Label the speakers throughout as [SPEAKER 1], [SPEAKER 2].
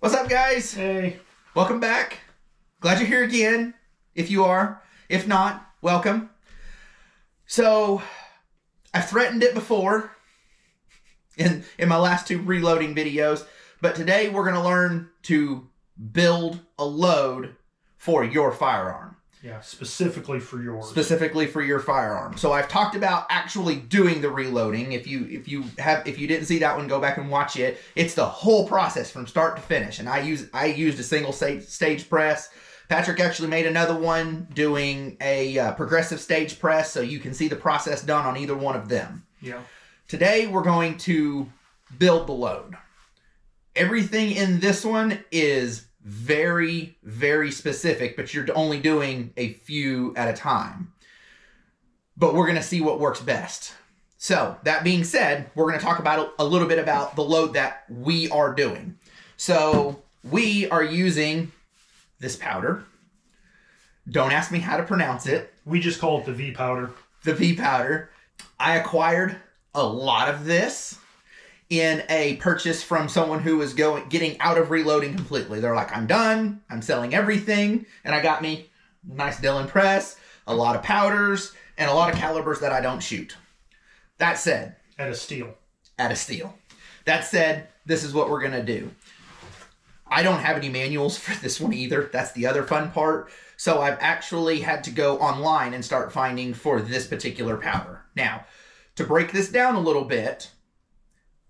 [SPEAKER 1] What's up, guys?
[SPEAKER 2] Hey.
[SPEAKER 1] Welcome back. Glad you're here again, if you are. If not, welcome. So, I've threatened it before in my last two reloading videos, but today we're going to learn to build a load for your firearm.
[SPEAKER 2] Yeah, specifically for yours.
[SPEAKER 1] Specifically for your firearm. So I've talked about actually doing the reloading. If you didn't see that one, go back and watch it. It's the whole process from start to finish. And I used a single stage press. Patrick actually made another one doing a progressive stage press, so you can see the process done on either one of them.
[SPEAKER 2] Yeah.
[SPEAKER 1] Today we're going to build the load. Everything in this one is very, very specific, but you're only doing a few at a time. But we're going to see what works best. So, that being said, we're going to talk about a little bit about the load that we are doing. So, we are using this powder. Don't ask me how to pronounce it.
[SPEAKER 2] We just call it the V powder.
[SPEAKER 1] The V powder. I acquired a lot of this in a purchase from someone who was getting out of reloading completely. They're like, I'm done. I'm selling everything. And I got me a nice Dillon press, a lot of powders, and a lot of calibers that I don't shoot. That said.
[SPEAKER 2] At a steel.
[SPEAKER 1] At a steel. That said, this is what we're going to do. I don't have any manuals for this one either. That's the other fun part. So I've actually had to go online and start finding for this particular powder. Now, to break this down a little bit,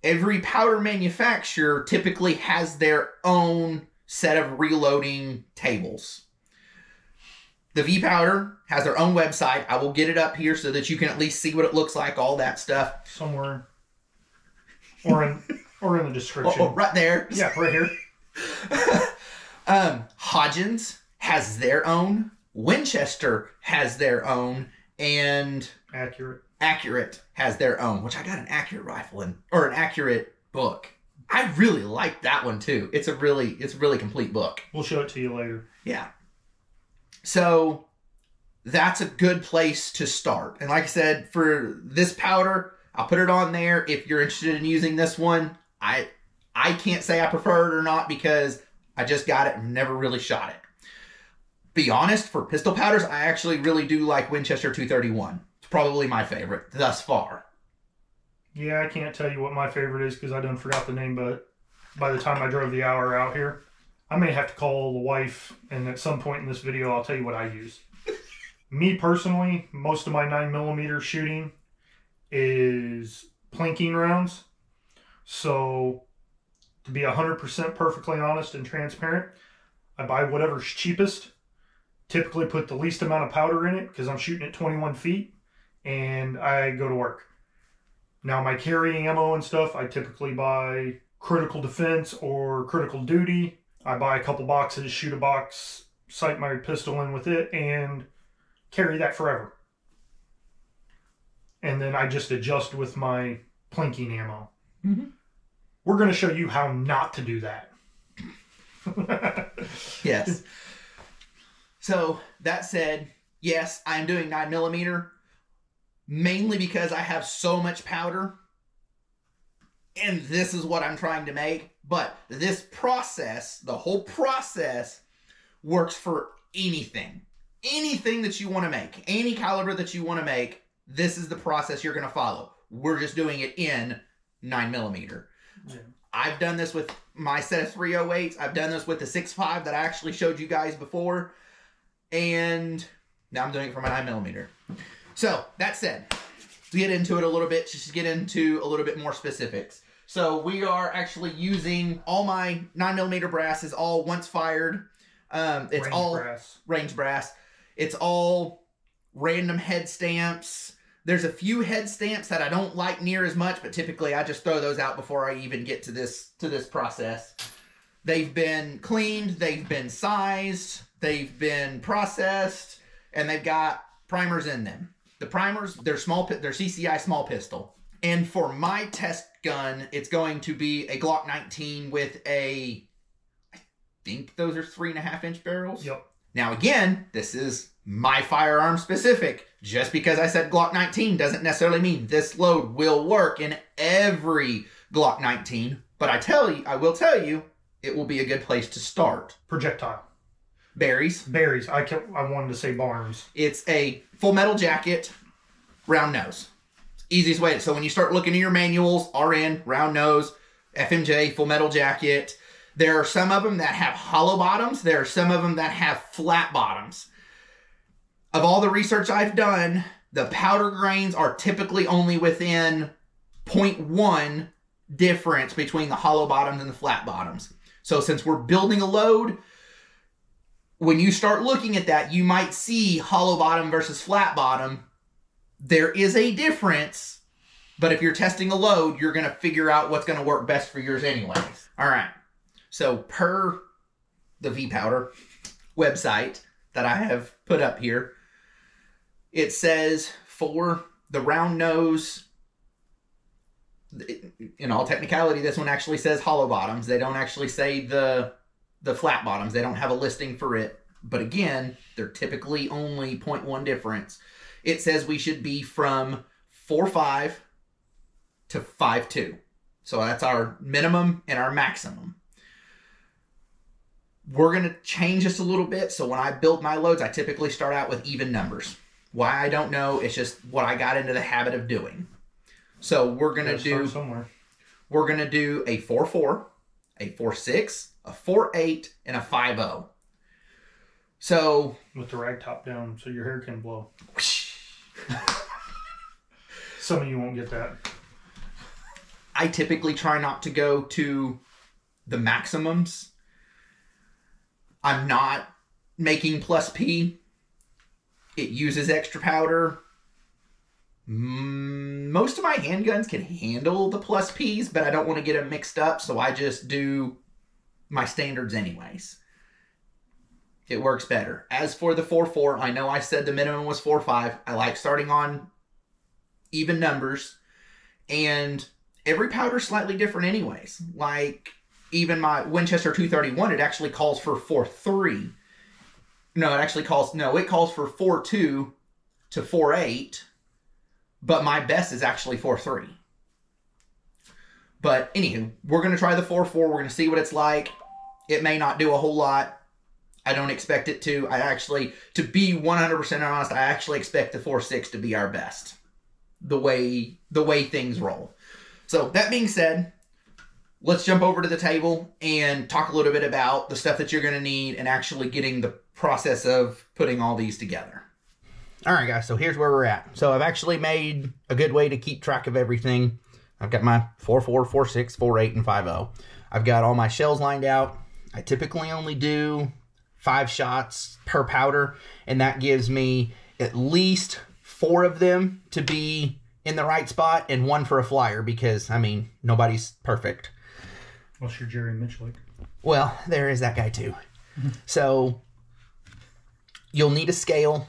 [SPEAKER 1] every powder manufacturer typically has their own set of reloading tables. The V powder has their own website. I will get it up here so that you can at least see what it looks like, all that stuff.
[SPEAKER 2] Somewhere. Or in the description.
[SPEAKER 1] Oh, right there.
[SPEAKER 2] Yeah, right here.
[SPEAKER 1] Hodgdon has their own. Winchester has their own. And Accurate has their own, which I got an Accurate rifle or an Accurate book. I really like that one too. It's a really complete book.
[SPEAKER 2] We'll show it to you later.
[SPEAKER 1] Yeah. So that's a good place to start. And like I said, for this powder, I'll put it on there. If you're interested in using this one, I can't say I prefer it or not because I just got it and never really shot it. Be honest, for pistol powders, I actually really do like Winchester 231. Probably my favorite thus far.
[SPEAKER 2] Yeah, I can't tell you what my favorite is because I done forgot the name, but by the time I drove the hour out here, I may have to call the wife, and at some point in this video, I'll tell you what I use. Me personally, most of my 9mm shooting is plinking rounds. So, to be 100% perfectly honest and transparent, I buy whatever's cheapest, typically put the least amount of powder in it because I'm shooting at 21 feet. And I go to work. Now my carrying ammo and stuff, I typically buy critical defense or critical duty. I buy a couple boxes, shoot a box, sight my pistol in with it, and carry that forever. And then I just adjust with my plinking ammo. Mm-hmm. We're going to show you how not to do that.
[SPEAKER 1] Yes. So that said, yes, I'm doing 9mm. Mainly because I have so much powder, and this is what I'm trying to make. But this process, the whole process, works for anything. Anything that you want to make, any caliber that you want to make, this is the process you're going to follow. We're just doing it in 9mm. Yeah. I've done this with my set of 308s. I've done this with the 6.5 that I actually showed you guys before. And now I'm doing it for my 9mm. So, that said, to get into it a little bit, just to get into a little bit more specifics. So, we are actually using all my 9mm brass is all once fired. It's all range brass. It's all random head stamps. There's a few head stamps that I don't like near as much, but typically I just throw those out before I even get to this process. They've been cleaned, they've been sized, they've been processed, and they've got primers in them. The primers, they're CCI small pistol. And for my test gun, it's going to be a Glock 19 with I think those are 3.5-inch barrels.
[SPEAKER 2] Yep.
[SPEAKER 1] Now again, this is my firearm specific. Just because I said Glock 19 doesn't necessarily mean this load will work in every Glock 19. But I will tell you, it will be a good place to start.
[SPEAKER 2] Projectile.
[SPEAKER 1] Berries.
[SPEAKER 2] Berries. I wanted to say barns.
[SPEAKER 1] It's a Full Metal Jacket, round nose. Easiest way. So when you start looking at your manuals, RN, round nose, FMJ, Full Metal Jacket, there are some of them that have hollow bottoms. There are some of them that have flat bottoms. Of all the research I've done, the powder grains are typically only within 0.1 difference between the hollow bottoms and the flat bottoms. So since we're building a load, when you start looking at that, you might see hollow bottom versus flat bottom. There is a difference, but if you're testing a load, you're going to figure out what's going to work best for yours anyways. All right. So per the V-Powder website that I have put up here, it says for the round nose, in all technicality, this one actually says hollow bottoms. They don't actually say the flat bottoms. They don't have a listing for it. But again, they're typically only 0.1 difference. It says we should be from 4.5 to 5.2. So that's our minimum and our maximum. We're going to change this a little bit. So when I build my loads, I typically start out with even numbers. Why, I don't know. It's just what I got into the habit of doing. So we're going to do somewhere. We're going to do a 4.4, a 4.6, a 4.8, and a 5.0. So
[SPEAKER 2] with the rag top down so your hair can blow. Some of you won't get that.
[SPEAKER 1] I typically try not to go to the maximums. I'm not making plus P. It uses extra powder. Most of my handguns can handle the plus Ps, but I don't want to get them mixed up, so I just do my standards anyways. It works better. As for the 4.4, I know I said the minimum was 4.5. I like starting on even numbers, and every powder's slightly different anyways. Like, even my Winchester 231, it actually calls for 4.3. It calls for 4.2 to 4.8, but my best is actually 4.3. But anywho, we're going to try the 4.4. We're going to see what it's like. It may not do a whole lot. I don't expect it to. To be 100% honest, I actually expect the 4.6 to be our best. The way things roll. So that being said, let's jump over to the table and talk a little bit about the stuff that you're going to need and actually getting the process of putting all these together. All right, guys, so here's where we're at. So I've actually made a good way to keep track of everything. I've got my 4.4, 4.6, 4.8, and 5.0. I've got all my shells lined out. I typically only do 5 shots per powder, and that gives me at least 4 of them to be in the right spot and 1 for a flyer because, I mean, nobody's perfect.
[SPEAKER 2] Unless you're Jerry Mitchell.
[SPEAKER 1] Well, there is that guy too. So you'll need a scale.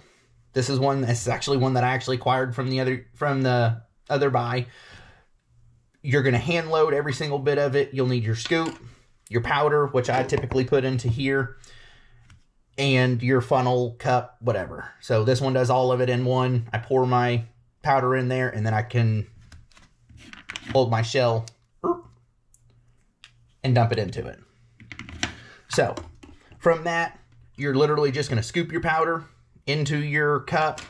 [SPEAKER 1] This is actually one that I actually acquired from the other buy. You're going to hand load every single bit of it. You'll need your scoop, your powder, which I typically put into here, and your funnel, cup, whatever. So this one does all of it in one. I pour my powder in there, and then I can hold my shell and dump it into it. So from that, you're literally just going to scoop your powder into your cup,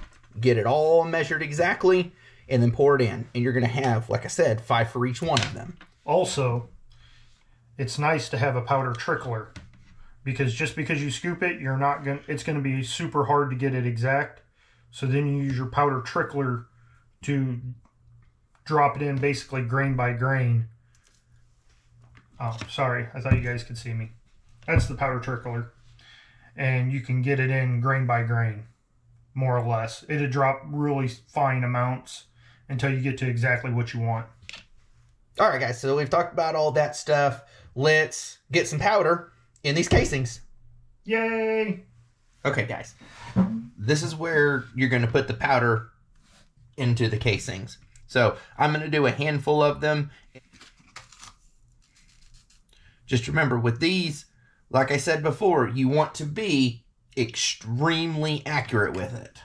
[SPEAKER 1] get it all measured exactly, and then pour it in. And you're going to have, like I said, 5 for each one of them.
[SPEAKER 2] Also, it's nice to have a powder trickler, because just because you scoop it, it's going to be super hard to get it exact. So then you use your powder trickler to drop it in basically grain by grain. Oh, sorry. I thought you guys could see me. That's the powder trickler. And you can get it in grain by grain, more or less. It'll drop really fine amounts until you get to exactly what you want.
[SPEAKER 1] All right, guys. So we've talked about all that stuff. Let's get some powder in these casings.
[SPEAKER 2] Yay!
[SPEAKER 1] Okay, guys. This is where you're going to put the powder into the casings. So I'm going to do a handful of them. Just remember, with these, like I said before, you want to be extremely accurate with it.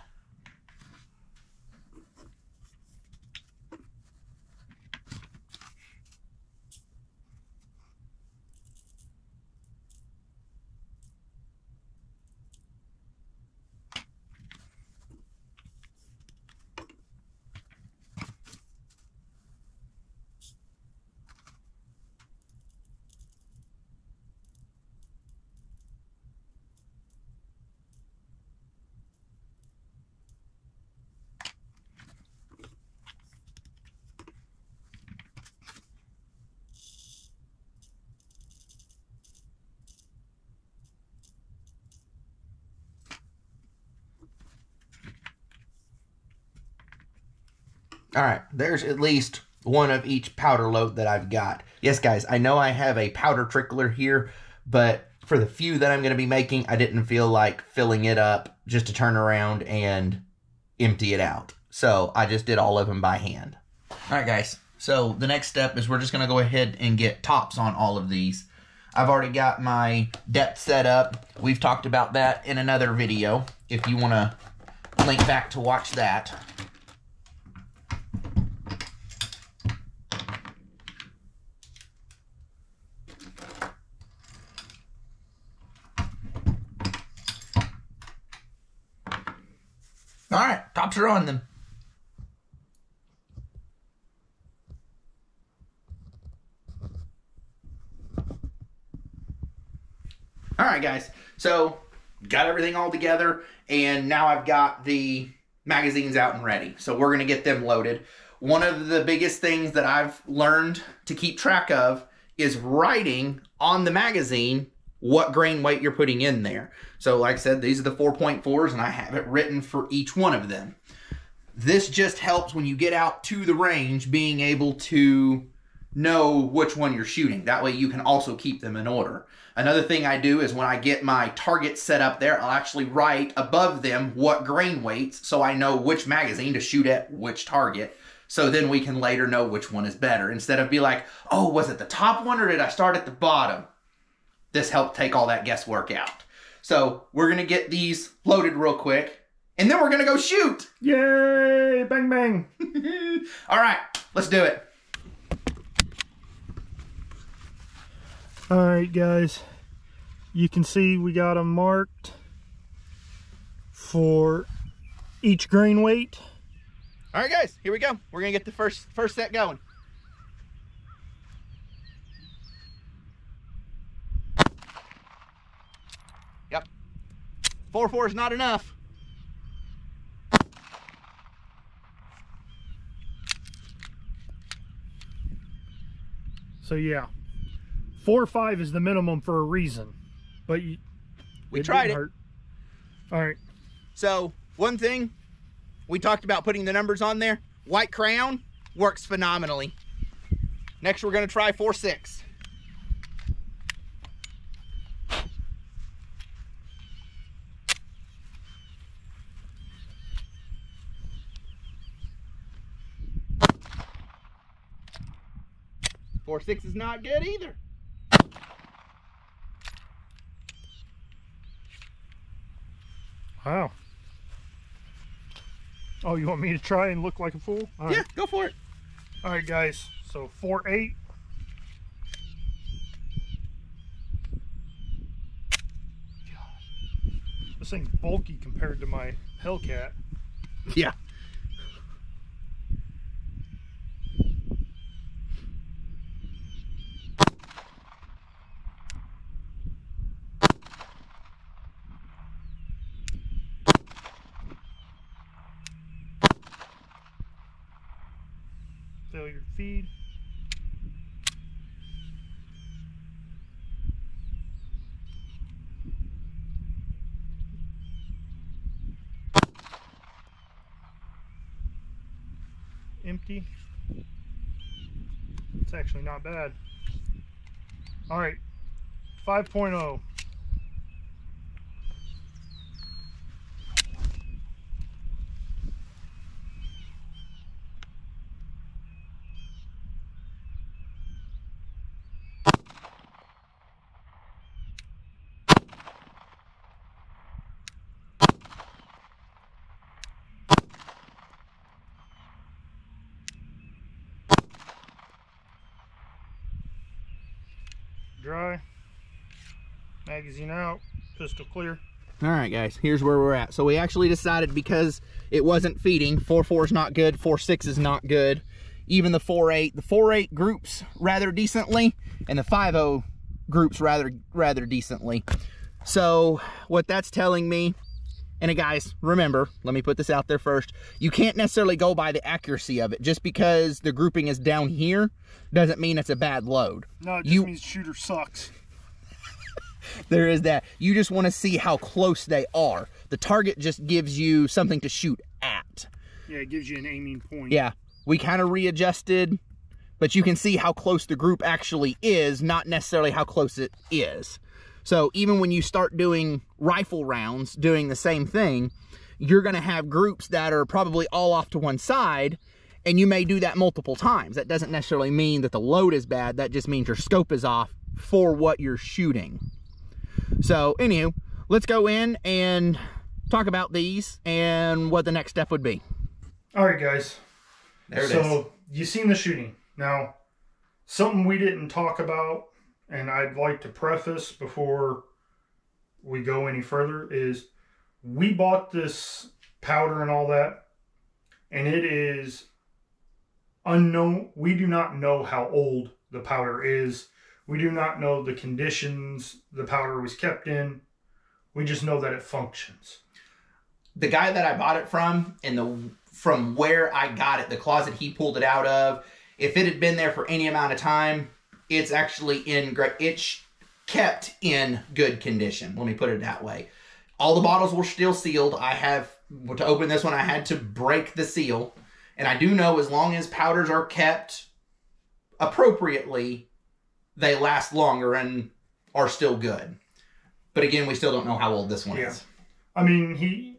[SPEAKER 1] All right, there's at least one of each powder load that I've got. Yes, guys, I know I have a powder trickler here, but for the few that I'm going to be making, I didn't feel like filling it up just to turn around and empty it out. So I just did all of them by hand. All right, guys. So the next step is we're just going to go ahead and get tops on all of these. I've already got my depth set up. We've talked about that in another video if you want to link back to watch that. All right, tops are on them. All right, guys, so got everything all together, and now I've got the magazines out and ready. So we're going to get them loaded. One of the biggest things that I've learned to keep track of is writing on the magazine what grain weight you're putting in there. So like I said, these are the 4.4s, and I have it written for each one of them. This just helps when you get out to the range being able to know which one you're shooting. That way you can also keep them in order. Another thing I do is when I get my targets set up there, I'll actually write above them what grain weights so I know which magazine to shoot at which target. So then we can later know which one is better. Instead of be like, oh, was it the top one or did I start at the bottom? This helped take all that guesswork out. So we're going to get these loaded real quick, and then we're going to go shoot.
[SPEAKER 2] Yay! Bang, bang.
[SPEAKER 1] All right, let's do it.
[SPEAKER 2] All right, guys. You can see we got them marked for each grain weight.
[SPEAKER 1] All right, guys, here we go. We're going to get the first set going. Yep. 4.4 is not enough.
[SPEAKER 2] So yeah, 4 or 5 is the minimum for a reason, but
[SPEAKER 1] we tried it.
[SPEAKER 2] Hurt. All right.
[SPEAKER 1] So one thing, we talked about putting the numbers on there. White crayon works phenomenally. Next, we're going to try 4.6. Four 6 is not good either.
[SPEAKER 2] Wow. Oh, you want me to try and look like a fool? All
[SPEAKER 1] Yeah,
[SPEAKER 2] right.
[SPEAKER 1] go for it.
[SPEAKER 2] All right, guys. So 4.8. This thing's bulky compared to my Hellcat.
[SPEAKER 1] Yeah.
[SPEAKER 2] Failure to feed. Empty. It's actually not bad. All right, 5.0. Dry. Magazine out. Pistol clear.
[SPEAKER 1] All right, guys, here's where we're at. So we actually decided, because it wasn't feeding, 4.4 is not good, 4.6 is not good, even the 4.8. The 4.8 groups rather decently, and the 5.0 groups rather decently. So what that's telling me, and guys, remember, let me put this out there first, you can't necessarily go by the accuracy of it. Just because the grouping is down here doesn't mean it's a bad load.
[SPEAKER 2] No, it just means shooter sucks.
[SPEAKER 1] There is that. You just want to see how close they are. The target just gives you something to shoot at.
[SPEAKER 2] Yeah, it gives you an aiming point.
[SPEAKER 1] Yeah. we kind of readjusted, but you can see how close the group actually is, not necessarily how close it is. So even when you start doing rifle rounds, doing the same thing, you're going to have groups that are probably all off to one side, and you may do that multiple times. That doesn't necessarily mean that the load is bad. That just means your scope is off for what you're shooting. So anywho, let's go in and talk about these and what the next step would be.
[SPEAKER 2] All right, guys.
[SPEAKER 1] There it is.
[SPEAKER 2] So you've seen the shooting. Now, something we didn't talk about, and I'd like to preface before we go any further, is we bought this powder and all that, and it is unknown. We do not know how old the powder is. We do not know the conditions the powder was kept in. We just know that it functions.
[SPEAKER 1] The guy that I bought it from, and from where I got it, the closet he pulled it out of, if it had been there for any amount of time, it's actually in great. It's kept in good condition. Let me put it that way. All the bottles were still sealed. To open this one, I had to break the seal. And I do know as long as powders are kept appropriately, they last longer and are still good. But again, we still don't know how old this one is.
[SPEAKER 2] I mean, he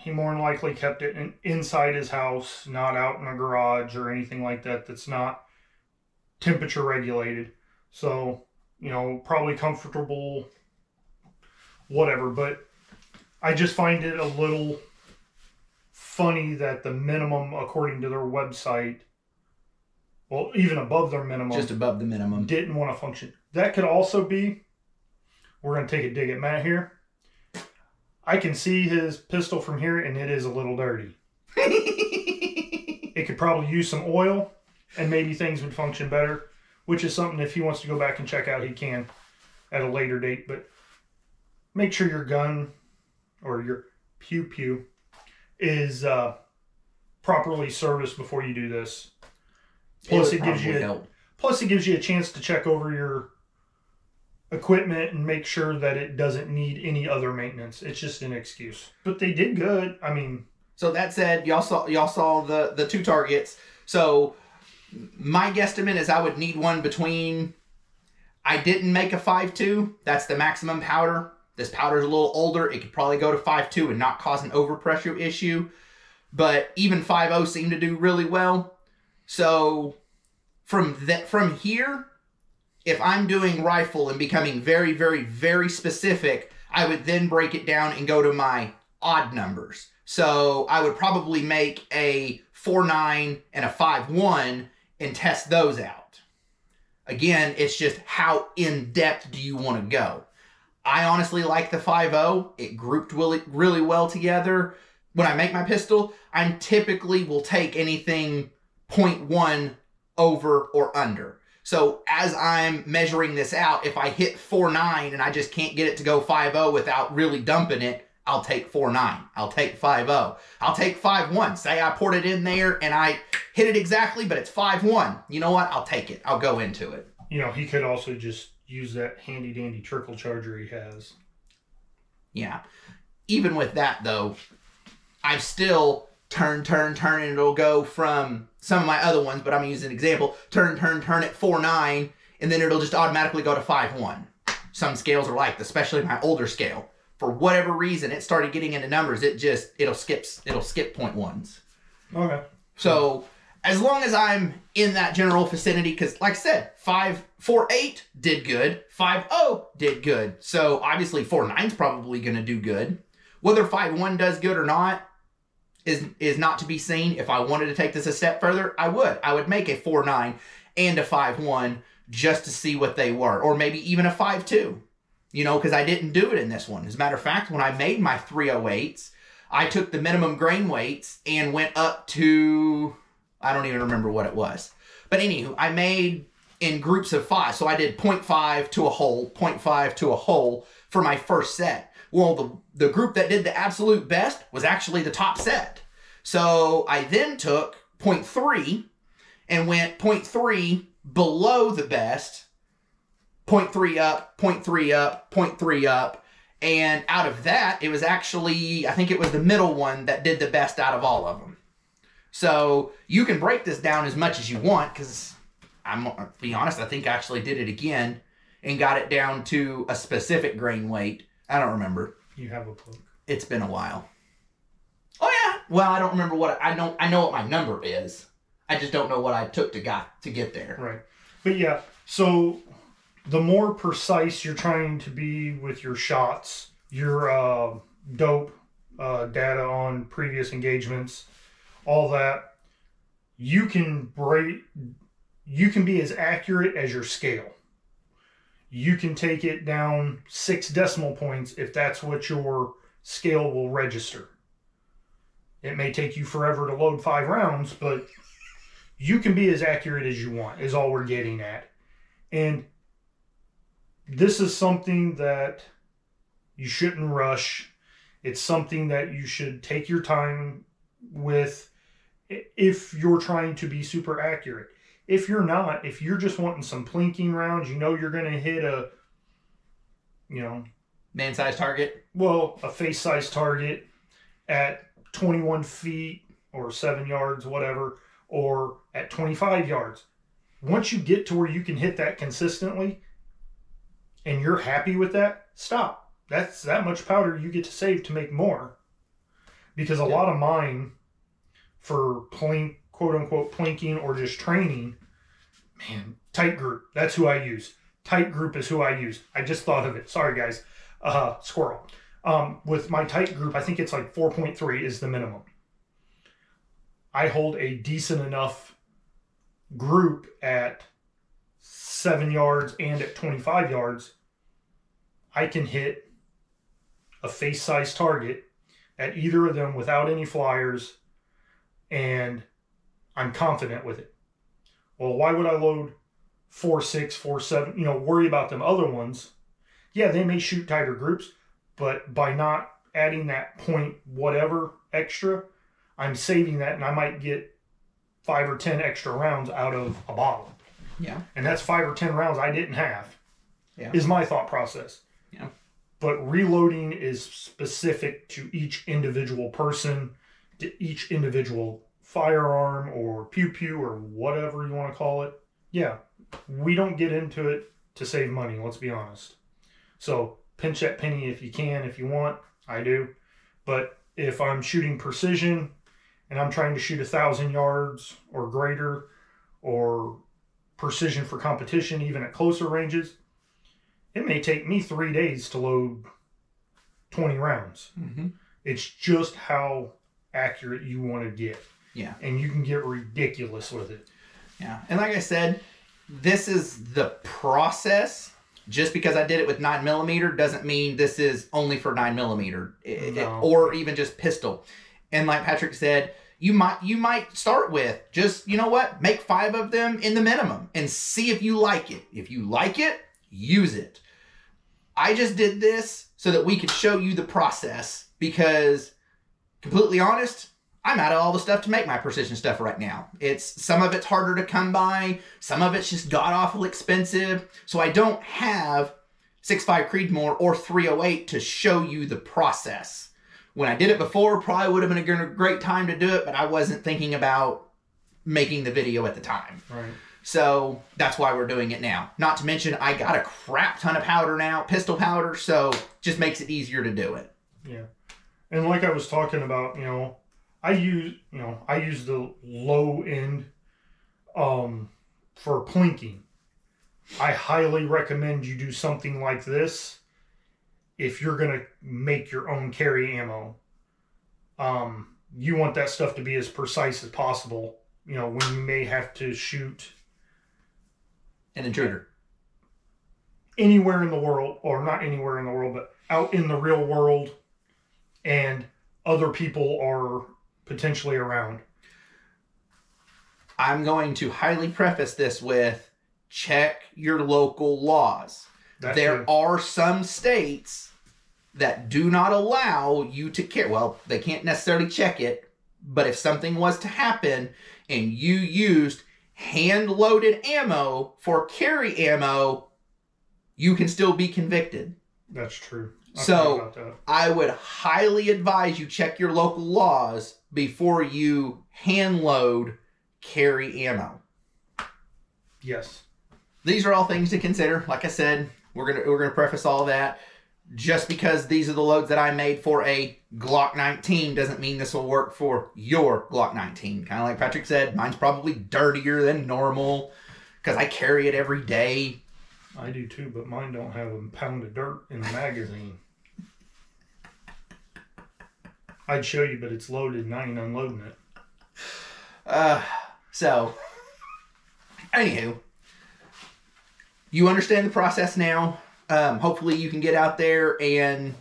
[SPEAKER 2] more than likely kept it inside his house, not out in a garage or anything like that that's not temperature regulated. So, you know, probably comfortable, whatever. But I just find it a little funny that the minimum, according to their website, well, even above their minimum,
[SPEAKER 1] just above the minimum,
[SPEAKER 2] didn't want to function. That could also be, we're going to take a dig at Matt here. I can see his pistol from here, and it is a little dirty. It could probably use some oil, and maybe things would function better, which is something if he wants to go back and check out, he can at a later date. But make sure your gun or your pew-pew is properly serviced before you do this. Plus, it gives you a chance to check over your equipment and make sure that it doesn't need any other maintenance. It's just an excuse. But they did good. I mean,
[SPEAKER 1] so that said, y'all saw the two targets. So my guesstimate is I would need one between. I didn't make a 5.2. That's the maximum powder. This powder is a little older. It could probably go to 5.2 and not cause an overpressure issue. But even 5.0 seemed to do really well. So from here, if I'm doing rifle and becoming very, very, very specific, I would then break it down and go to my odd numbers. So I would probably make a 4.9 and a 5.1 and test those out. Again, it's just how in-depth do you want to go? I honestly like the 5.0. It grouped really well together. When I make my pistol, I typically will take anything 0.1 over or under. So as I'm measuring this out, if I hit 4.9 and I just can't get it to go 5.0 without really dumping it, I'll take 4.9. I'll take 5.0. I'll take 5.1. Say I poured it in there and I hit it exactly, but it's 5.1. You know what? I'll take it. I'll go into it.
[SPEAKER 2] You know, he could also just use that handy dandy trickle charger he has.
[SPEAKER 1] Yeah. Even with that though, I've still turn, and it'll go from some of my other ones, but I'm going to use an example. Turn at 4.9, and then it'll just automatically go to 5.1. Some scales are like, especially my older scale. For whatever reason, it started getting into numbers. It'll skip 0.1s.
[SPEAKER 2] Okay.
[SPEAKER 1] So as long as I'm in that general vicinity, because like I said, 4.8 did good, 5.0 did good. So obviously 4.9's probably going to do good. Whether 5.1 does good or not is not to be seen. If I wanted to take this a step further, I would make a 4.9 and a 5.1 just to see what they were, or maybe even a 5.2. You know, because I didn't do it in this one. As a matter of fact, when I made my 308s, I took the minimum grain weights and went up to, I don't even remember what it was. But anywho, I made in groups of 5. So I did 0.5 to a hole, 0.5 to a hole for my first set. Well, the group that did the absolute best was actually the top set. So I then took 0.3 and went 0.3 below the best, 0.3 up, 0.3 up, 0.3 up. And out of that, it was actually, I think it was the middle one that did the best out of all of them. So you can break this down as much as you want, because I'm to be honest, I think I actually did it again and got it down to a specific grain weight. I don't remember.
[SPEAKER 2] You have a book.
[SPEAKER 1] It's been a while. Oh yeah. Well, I don't remember what I know what my number is. I just don't know what I took to get there.
[SPEAKER 2] Right. But yeah, so the more precise you're trying to be with your shots, your dope data on previous engagements, all that, you can be as accurate as your scale. You can take it down 6 decimal points if that's what your scale will register. It may take you forever to load 5 rounds, but you can be as accurate as you want, is all we're getting at. And this is something that you shouldn't rush. It's something that you should take your time with if you're trying to be super accurate. If you're not, if you're just wanting some plinking rounds, you know you're going to hit a,
[SPEAKER 1] man-sized target?
[SPEAKER 2] Well, a face-sized target at 21 feet or 7 yards, whatever, or at 25 yards. Once you get to where you can hit that consistently and you're happy with that, stop. That's that much powder you get to save to make more. Because a lot of mine, for quote-unquote plinking or just training, man, tight group. That's who I use. Tight group is who I use. I just thought of it. Sorry, guys. Squirrel. With my tight group, I think it's like 4.3 is the minimum. I hold a decent enough group at 7 yards and at 25 yards. I can hit a face-sized target at either of them without any flyers, and I'm confident with it. Well, why would I load 4.6, 4.7, worry about them other ones? Yeah, they may shoot tighter groups, but by not adding that point whatever extra, I'm saving that, and I might get 5 or 10 extra rounds out of a bottle.
[SPEAKER 1] Yeah.
[SPEAKER 2] And that's 5 or 10 rounds I didn't have.
[SPEAKER 1] Yeah.
[SPEAKER 2] Is my thought process.
[SPEAKER 1] Yeah.
[SPEAKER 2] But reloading is specific to each individual person, to each individual firearm or pew-pew or whatever you want to call it. Yeah, we don't get into it to save money, let's be honest. So pinch that penny if you can, if you want. I do. But if I'm shooting precision and I'm trying to shoot 1,000 yards or greater, or precision for competition, even at closer ranges, it may take me 3 days to load 20 rounds.
[SPEAKER 1] Mm-hmm.
[SPEAKER 2] It's just how accurate you want to get.
[SPEAKER 1] Yeah.
[SPEAKER 2] And you can get ridiculous with it.
[SPEAKER 1] Yeah. And like I said, this is the process. Just because I did it with 9mm doesn't mean this is only for 9mm
[SPEAKER 2] No.
[SPEAKER 1] or even just pistol. And like Patrick said, you might start with just, make 5 of them in the minimum and see if you like it. If you like it, use it. I just did this so that we could show you the process, because completely honest, I'm out of all the stuff to make my precision stuff right now. Some of it's harder to come by. Some of it's just god-awful expensive. So I don't have 6.5 Creedmoor or 308 to show you the process. When I did it before, probably would have been a great time to do it, but I wasn't thinking about making the video at the time.
[SPEAKER 2] Right.
[SPEAKER 1] So that's why we're doing it now. Not to mention, I got a crap ton of powder now, pistol powder, so just makes it easier to do it.
[SPEAKER 2] Yeah. And like I was talking about, I use the low end for plinking. I highly recommend you do something like this if you're going to make your own carry ammo. You want that stuff to be as precise as possible, when you may have to shoot
[SPEAKER 1] An intruder.
[SPEAKER 2] Anywhere in the world, or not anywhere in the world, but out in the real world, and other people are potentially around.
[SPEAKER 1] I'm going to highly preface this with, check your local laws. There are some states that do not allow you to carry. Well, they can't necessarily check it, but if something was to happen and you used hand-loaded ammo for carry ammo, you can still be convicted.
[SPEAKER 2] That's true.
[SPEAKER 1] So I would highly advise you check your local laws before you hand load carry ammo.
[SPEAKER 2] Yes.
[SPEAKER 1] These are all things to consider. Like I said, we're gonna preface all of that. Just because these are the loads that I made for a Glock 19 doesn't mean this will work for your Glock 19. Kind of like Patrick said, mine's probably dirtier than normal because I carry it every day.
[SPEAKER 2] I do too, but mine don't have a pound of dirt in the magazine. I'd show you, but it's loaded and I ain't unloading it.
[SPEAKER 1] So, anywho, you understand the process now. Hopefully you can get out there and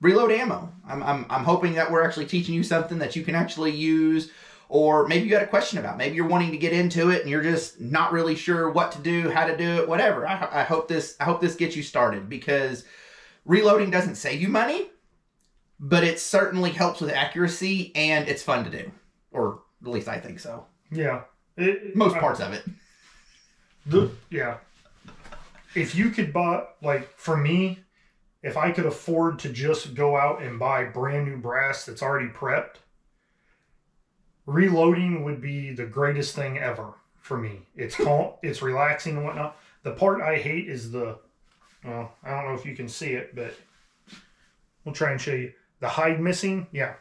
[SPEAKER 1] reload ammo. I'm hoping that we're actually teaching you something that you can actually use, or maybe you got a question about. Maybe you're wanting to get into it and you're just not really sure what to do, how to do it, whatever. I hope this gets you started, because reloading doesn't save you money, but it certainly helps with accuracy and it's fun to do, or at least I think so.
[SPEAKER 2] Yeah,
[SPEAKER 1] most parts of it.
[SPEAKER 2] Yeah. If you could buy, like for me, if I could afford to just go out and buy brand new brass that's already prepped, reloading would be the greatest thing ever for me. It's calm, it's relaxing and whatnot. The part I hate is well, I don't know if you can see it, but we'll try and show you. The hide missing, yeah.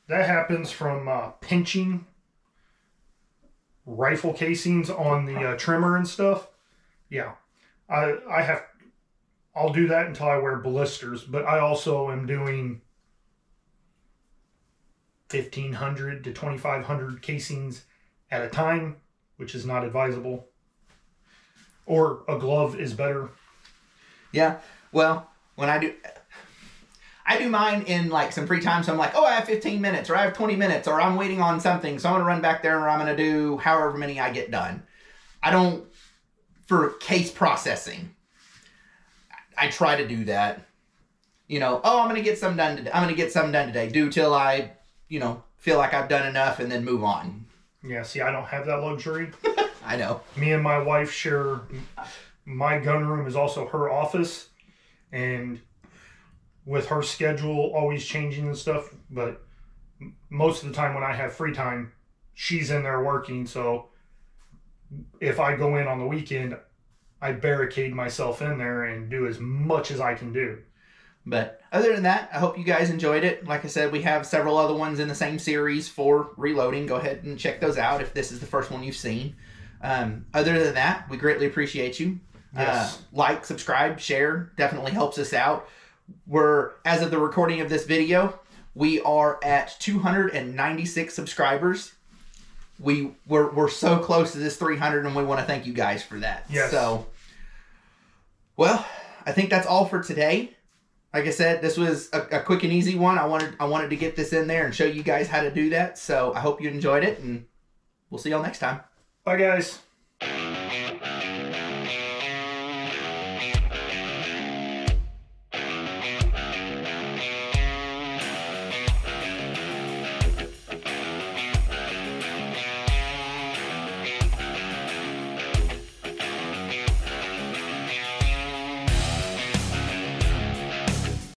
[SPEAKER 2] That happens from pinching rifle casings on the trimmer and stuff. Yeah. I'll do that until I wear blisters, but I also am doing 1,500 to 2,500 casings at a time, which is not advisable. Or a glove is better.
[SPEAKER 1] Yeah. Well, when I do mine in like some free time. So I'm like, oh, I have 15 minutes or I have 20 minutes or I'm waiting on something. So I'm going to run back there or I'm going to do however many I get done. I don't, for case processing, I try to do that. You know, oh, I'm going to get some done today. I'm going to get some done today. Do till I, feel like I've done enough and then move on.
[SPEAKER 2] Yeah, see, I don't have that luxury.
[SPEAKER 1] I know.
[SPEAKER 2] Me and my wife share, my gun room is also her office. And with her schedule always changing and stuff, but most of the time when I have free time, she's in there working. So if I go in on the weekend, I barricade myself in there and do as much as I can do.
[SPEAKER 1] But other than that, I hope you guys enjoyed it. Like I said, we have several other ones in the same series for reloading. Go ahead and check those out if this is the first one you've seen. Other than that, we greatly appreciate you.
[SPEAKER 2] Yes.
[SPEAKER 1] Like, subscribe, share. Definitely helps us out. As of the recording of this video, we are at 296 subscribers. We're so close to this 300, and we want to thank you guys for that.
[SPEAKER 2] Yes.
[SPEAKER 1] So, well, I think that's all for today. Like I said, this was a quick and easy one. I wanted to get this in there and show you guys how to do that. So I hope you enjoyed it, and we'll see y'all next time.
[SPEAKER 2] Bye, guys.